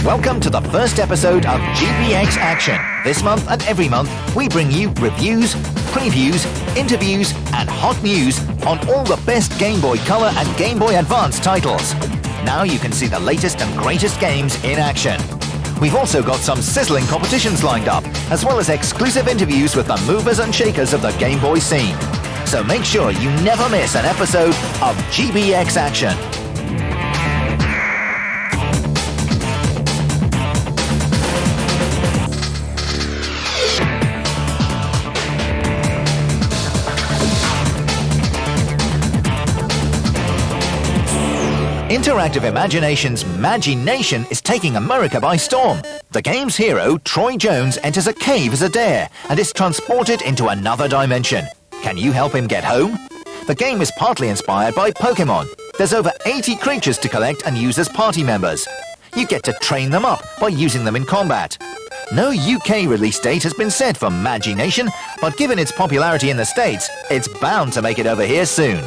Welcome to the first episode of GBX Action. This month and every month, we bring you reviews, previews, interviews, and hot news on all the best Game Boy Color and Game Boy Advance titles. Now you can see the latest and greatest games in action. We've also got some sizzling competitions lined up, as well as exclusive interviews with the movers and shakers of the Game Boy scene. So make sure you never miss an episode of GBX Action. Interactive Imagination's Magi-Nation is taking America by storm. The game's hero, Troy Jones, enters a cave as a dare and is transported into another dimension. Can you help him get home? The game is partly inspired by Pokemon. There's over 80 creatures to collect and use as party members. You get to train them up by using them in combat. No UK release date has been set for Magi-Nation, but given its popularity in the States, it's bound to make it over here soon.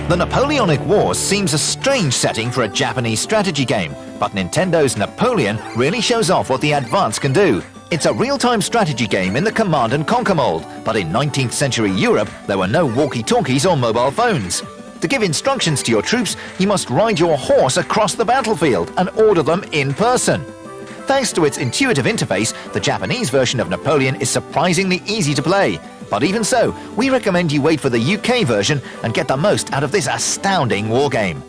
The Napoleonic Wars seems a strange setting for a Japanese strategy game, but Nintendo's Napoleon really shows off what the Advance can do. It's a real-time strategy game in the Command and Conquer mold, but in 19th century Europe, there were no walkie-talkies or mobile phones. To give instructions to your troops, you must ride your horse across the battlefield and order them in person. Thanks to its intuitive interface, the Japanese version of Napoleon is surprisingly easy to play. But even so, we recommend you wait for the UK version and get the most out of this astounding wargame.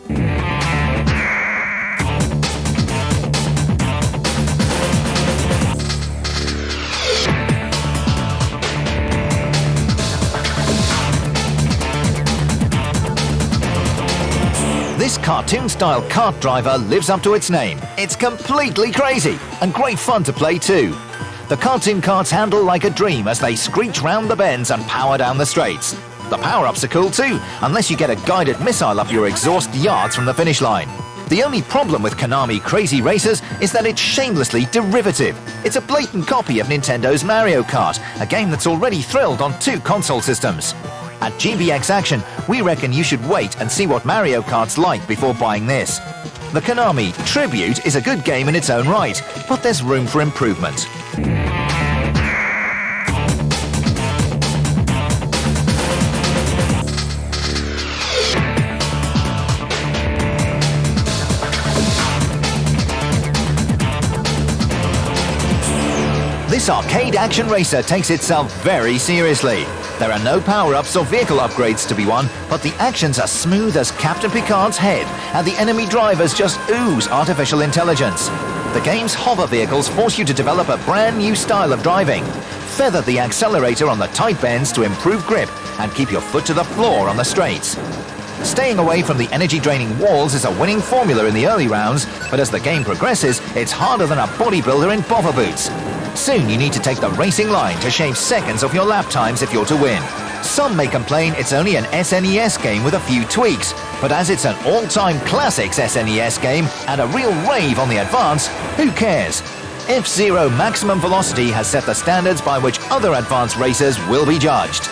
This cartoon-style kart driver lives up to its name. It's completely crazy and great fun to play too. The cartoon karts handle like a dream as they screech round the bends and power down the straights. The power-ups are cool too, unless you get a guided missile up your exhaust yards from the finish line. The only problem with Konami Krazy Racers is that it's shamelessly derivative. It's a blatant copy of Nintendo's Mario Kart, a game that's already thrilled on 2 console systems. At GBX Action, we reckon you should wait and see what Mario Kart's like before buying this. The Konami Tribute is a good game in its own right, but there's room for improvement. This arcade action racer takes itself very seriously. There are no power-ups or vehicle upgrades to be won, but the actions are smooth as Captain Picard's head, and the enemy drivers just ooze artificial intelligence. The game's hover vehicles force you to develop a brand new style of driving. Feather the accelerator on the tight bends to improve grip and keep your foot to the floor on the straights. Staying away from the energy-draining walls is a winning formula in the early rounds, but as the game progresses, it's harder than a bodybuilder in bother boots. Soon you need to take the racing line to shave seconds off your lap times if you're to win. Some may complain it's only an SNES game with a few tweaks, but as it's an all-time classics SNES game and a real rave on the Advance, who cares? F-Zero Maximum Velocity has set the standards by which other Advance racers will be judged.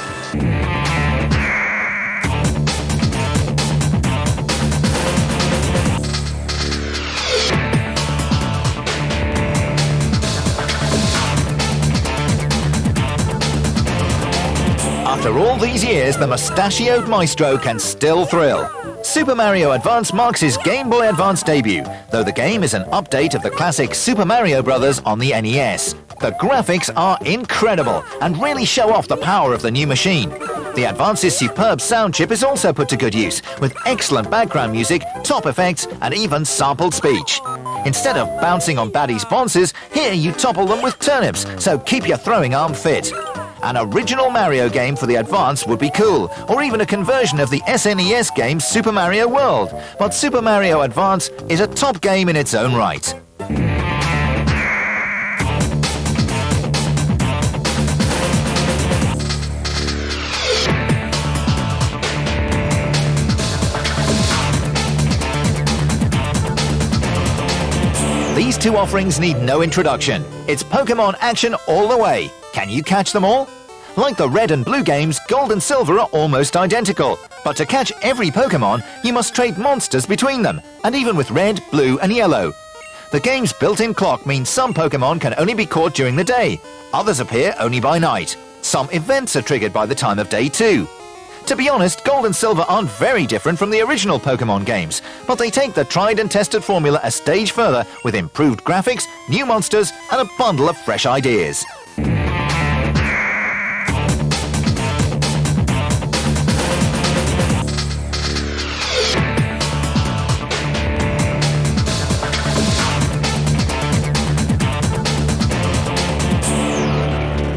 After all these years, the mustachioed maestro can still thrill. Super Mario Advance marks his Game Boy Advance debut, though the game is an update of the classic Super Mario Bros. On the NES. The graphics are incredible and really show off the power of the new machine. The Advance's superb sound chip is also put to good use, with excellent background music, top effects, and even sampled speech. Instead of bouncing on baddies' bonces, here you topple them with turnips, so keep your throwing arm fit. An original Mario game for the Advance would be cool, or even a conversion of the SNES game Super Mario World. But Super Mario Advance is a top game in its own right. These two offerings need no introduction. It's Pokemon action all the way. Can you catch them all? Like the red and blue games, gold and silver are almost identical. But to catch every Pokemon, you must trade monsters between them, and even with red, blue and yellow. The game's built-in clock means some Pokemon can only be caught during the day. Others appear only by night. Some events are triggered by the time of day too. To be honest, Gold and Silver aren't very different from the original Pokemon games, but they take the tried and tested formula a stage further with improved graphics, new monsters, and a bundle of fresh ideas.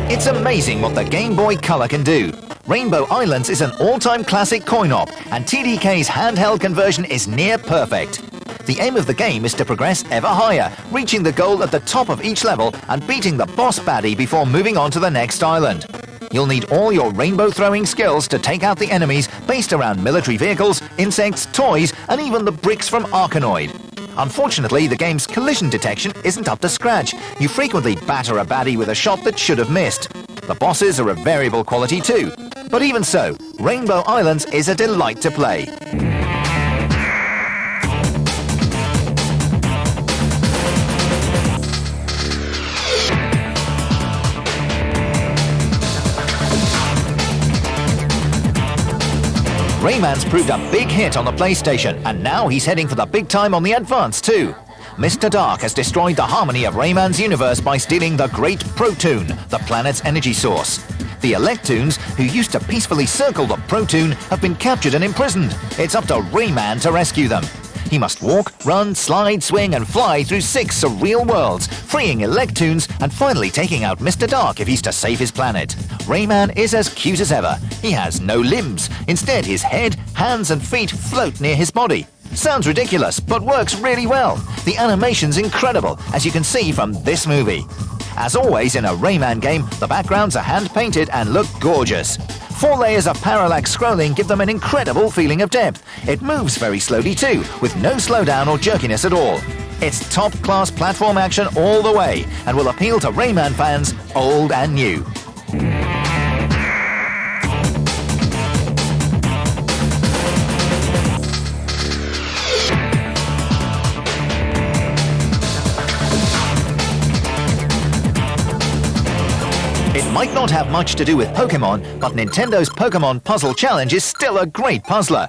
It's amazing what the Game Boy Color can do. Rainbow Islands is an all-time classic coin-op, and TDK's handheld conversion is near perfect. The aim of the game is to progress ever higher, reaching the goal at the top of each level and beating the boss baddie before moving on to the next island. You'll need all your rainbow throwing skills to take out the enemies based around military vehicles, insects, toys, and even the bricks from Arkanoid. Unfortunately, the game's collision detection isn't up to scratch. You frequently batter a baddie with a shot that should have missed. The bosses are of variable quality too. But even so, Rainbow Islands is a delight to play. Rayman's proved a big hit on the PlayStation, and now he's heading for the big time on the Advance too. Mr. Dark has destroyed the harmony of Rayman's universe by stealing the Great Protoon, the planet's energy source. The Electoons, who used to peacefully circle the Protoon, have been captured and imprisoned. It's up to Rayman to rescue them. He must walk, run, slide, swing, and fly through 6 surreal worlds, freeing Electoons and finally taking out Mr. Dark if he's to save his planet. Rayman is as cute as ever. He has no limbs. Instead, his head, hands, and feet float near his body. Sounds ridiculous, but works really well. The animation's incredible, as you can see from this movie. As always in a Rayman game, the backgrounds are hand-painted and look gorgeous. 4 layers of parallax scrolling give them an incredible feeling of depth. It moves very slowly too, with no slowdown or jerkiness at all. It's top-class platform action all the way, and will appeal to Rayman fans old and new. It might not have much to do with Pokemon, but Nintendo's Pokemon Puzzle Challenge is still a great puzzler.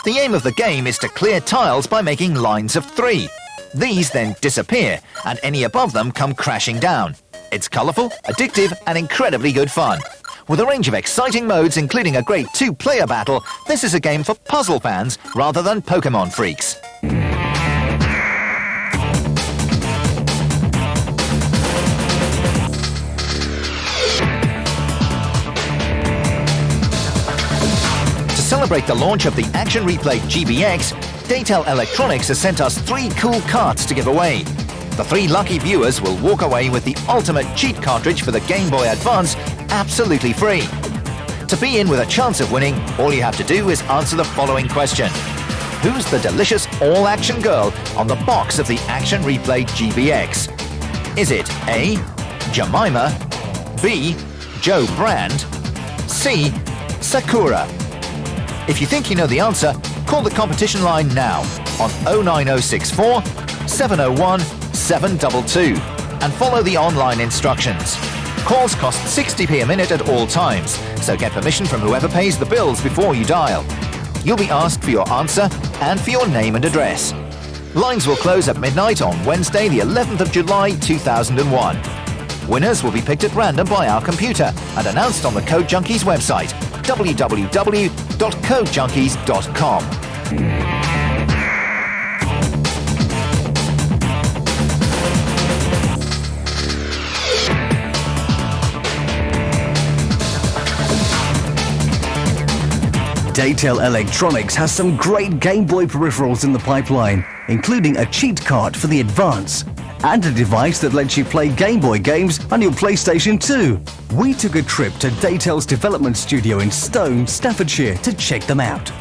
The aim of the game is to clear tiles by making lines of 3. These then disappear, and any above them come crashing down. It's colourful, addictive, and incredibly good fun. With a range of exciting modes, including a great 2-player battle, this is a game for puzzle fans rather than Pokemon freaks. To celebrate the launch of the Action Replay GBX, Datel Electronics has sent us 3 cool carts to give away. The 3 lucky viewers will walk away with the ultimate cheat cartridge for the Game Boy Advance, absolutely free. To be in with a chance of winning, all you have to do is answer the following question. Who's the delicious all-action girl on the box of the Action Replay GBX? Is it A. Jemima, B. Joe Brand, C. Sakura? If you think you know the answer, call the competition line now on 09064 701 722 and follow the online instructions. Calls cost 60p a minute at all times, so get permission from whoever pays the bills before you dial. You'll be asked for your answer and for your name and address. Lines will close at midnight on Wednesday, the 11th of July 2001. Winners will be picked at random by our computer and announced on the Code Junkies website, www.codejunkies.com. Datel Electronics has some great Game Boy peripherals in the pipeline, including a cheat card for the Advance and a device that lets you play Game Boy games on your PlayStation 2. We took a trip to Datel's development studio in Stone, Staffordshire to check them out.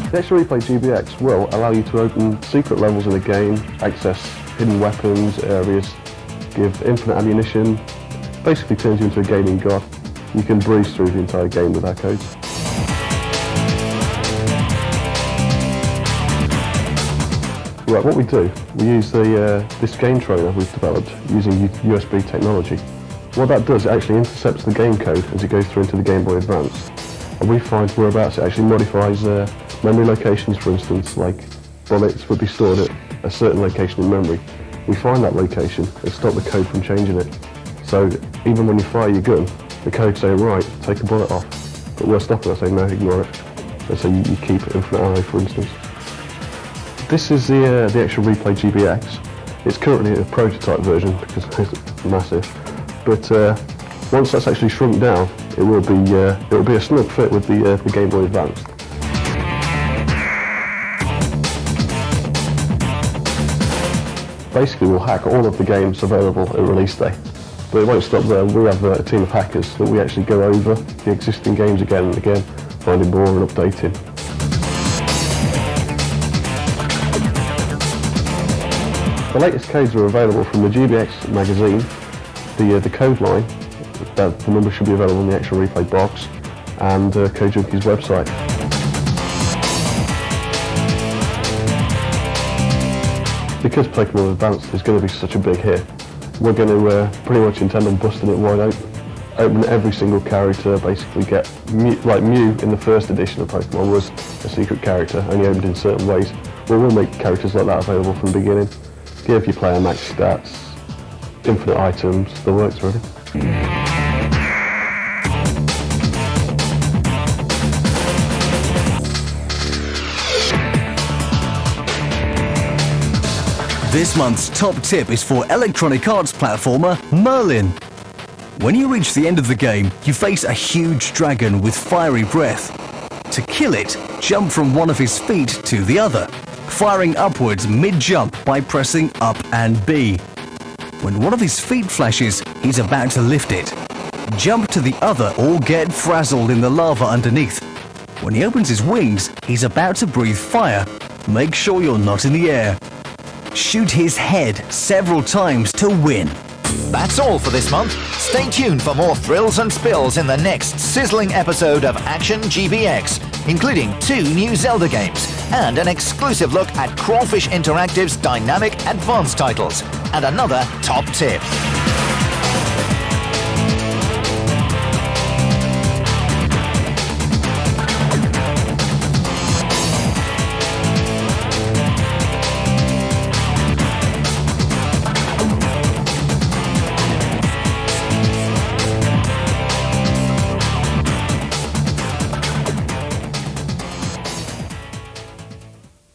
The Action Replay GBX will allow you to open secret levels in a game, access hidden weapons, areas, give infinite ammunition, basically turns you into a gaming god. You can breeze through the entire game with our codes. Right, what we do, we use this game trainer we've developed using USB technology. What that does, it actually intercepts the game code as it goes through into the Game Boy Advance. And we find whereabouts it actually modifies memory locations, for instance, like bullets would be stored at a certain location in memory. We find that location and stop the code from changing it. So even when you fire your gun, the code saying, right, take a bullet off. But we're stopping it, saying, no, ignore it. And so you keep infinite ammo, for instance. This is the Action Replay GBX. It's currently a prototype version because it's massive. But once that's actually shrunk down, it will be a snug fit with the Game Boy Advance. Basically, we'll hack all of the games available at release day. But it won't stop there. We have a team of hackers that we actually go over the existing games again and again, finding more and updating. The latest codes are available from the GBX magazine, the code line, the number should be available in the Action Replay box, and Code Junkie's website. Because Pokemon Advance is going to be such a big hit, we're going to pretty much intend on busting it wide open every single character, basically get like Mew in the first edition of Pokemon was a secret character, only opened in certain ways. Well, we'll make characters like that available from the beginning. Give your player max stats, infinite items, the works really. This month's top tip is for Electronic Arts platformer Merlin. When you reach the end of the game, you face a huge dragon with fiery breath. To kill it, jump from one of his feet to the other, firing upwards mid-jump by pressing up and B. When one of his feet flashes, he's about to lift it. Jump to the other or get frazzled in the lava underneath. When he opens his wings, he's about to breathe fire. Make sure you're not in the air. Shoot his head several times to win. That's all for this month. Stay tuned for more thrills and spills in the next sizzling episode of Action GBX, including 2 new Zelda games and an exclusive look at Crawfish Interactive's dynamic advanced titles, and another top tip.